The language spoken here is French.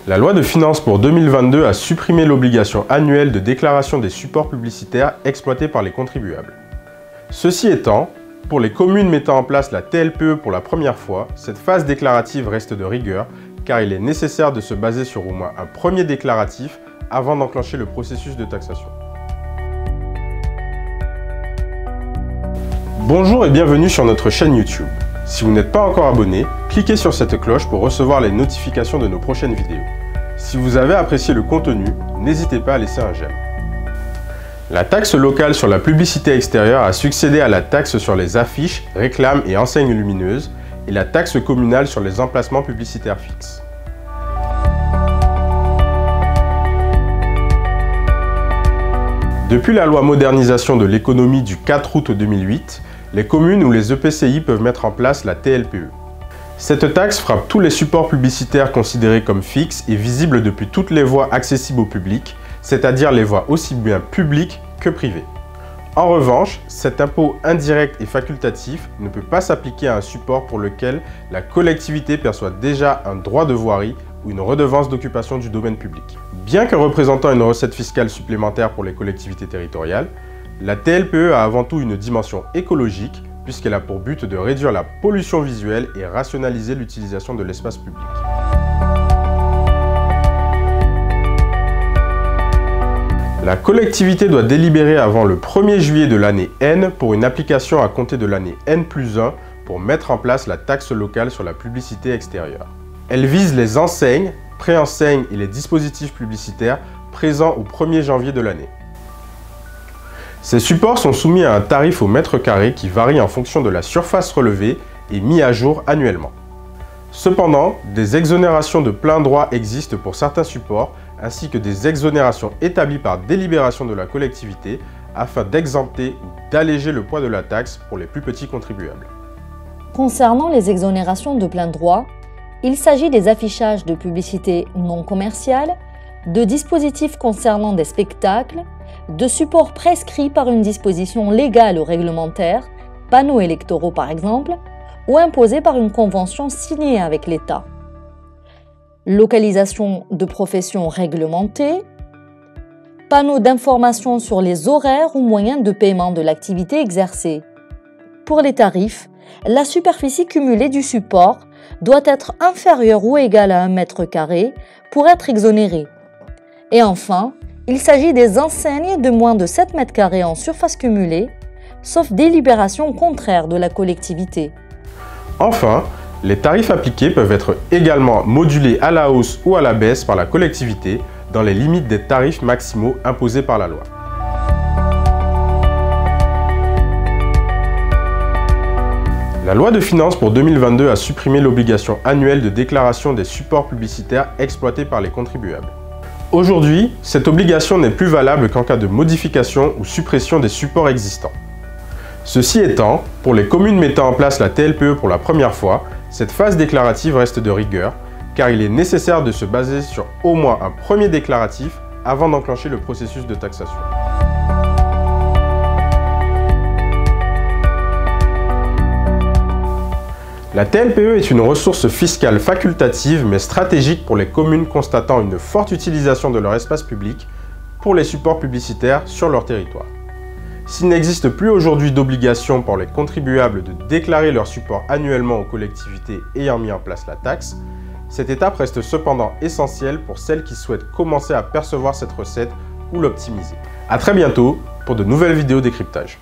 La loi de finances pour 2022 a supprimé l'obligation annuelle de déclaration des supports publicitaires exploités par les contribuables. Ceci étant, pour les communes mettant en place la TLPE pour la première fois, cette phase déclarative reste de rigueur car il est nécessaire de se baser sur au moins un premier déclaratif avant d'enclencher le processus de taxation. Bonjour et bienvenue sur notre chaîne YouTube. Si vous n'êtes pas encore abonné, cliquez sur cette cloche pour recevoir les notifications de nos prochaines vidéos. Si vous avez apprécié le contenu, n'hésitez pas à laisser un j'aime. La taxe locale sur la publicité extérieure a succédé à la taxe sur les affiches, réclames et enseignes lumineuses et la taxe communale sur les emplacements publicitaires fixes. Depuis la loi modernisation de l'économie du 4 août 2008, les communes ou les EPCI peuvent mettre en place la TLPE. Cette taxe frappe tous les supports publicitaires considérés comme fixes et visibles depuis toutes les voies accessibles au public, c'est-à-dire les voies aussi bien publiques que privées. En revanche, cet impôt indirect et facultatif ne peut pas s'appliquer à un support pour lequel la collectivité perçoit déjà un droit de voirie ou une redevance d'occupation du domaine public. Bien que représentant une recette fiscale supplémentaire pour les collectivités territoriales, la TLPE a avant tout une dimension écologique puisqu'elle a pour but de réduire la pollution visuelle et rationaliser l'utilisation de l'espace public. La collectivité doit délibérer avant le 1er juillet de l'année N pour une application à compter de l'année N+1 pour mettre en place la taxe locale sur la publicité extérieure. Elle vise les enseignes, préenseignes et les dispositifs publicitaires présents au 1er janvier de l'année. Ces supports sont soumis à un tarif au mètre carré qui varie en fonction de la surface relevée et mis à jour annuellement. Cependant, des exonérations de plein droit existent pour certains supports ainsi que des exonérations établies par délibération de la collectivité afin d'exempter ou d'alléger le poids de la taxe pour les plus petits contribuables. Concernant les exonérations de plein droit, il s'agit des affichages de publicité non commerciale, de dispositifs concernant des spectacles, de supports prescrits par une disposition légale ou réglementaire, panneaux électoraux par exemple, ou imposés par une convention signée avec l'État. Localisation de professions réglementées, panneaux d'information sur les horaires ou moyens de paiement de l'activité exercée. Pour les tarifs, la superficie cumulée du support doit être inférieure ou égale à 1 mètre carré pour être exonérée. Et enfin, il s'agit des enseignes de moins de 7 mètres carrés en surface cumulée, sauf délibération contraire de la collectivité. Enfin, les tarifs appliqués peuvent être également modulés à la hausse ou à la baisse par la collectivité dans les limites des tarifs maximaux imposés par la loi. La loi de finances pour 2022 a supprimé l'obligation annuelle de déclaration des supports publicitaires exploités par les contribuables. Aujourd'hui, cette obligation n'est plus valable qu'en cas de modification ou suppression des supports existants. Ceci étant, pour les communes mettant en place la TLPE pour la première fois, cette phase déclarative reste de rigueur car il est nécessaire de se baser sur au moins un premier déclaratif avant d'enclencher le processus de taxation. La TLPE est une ressource fiscale facultative mais stratégique pour les communes constatant une forte utilisation de leur espace public pour les supports publicitaires sur leur territoire. S'il n'existe plus aujourd'hui d'obligation pour les contribuables de déclarer leur support annuellement aux collectivités ayant mis en place la taxe, cette étape reste cependant essentielle pour celles qui souhaitent commencer à percevoir cette recette ou l'optimiser. A très bientôt pour de nouvelles vidéos décryptage.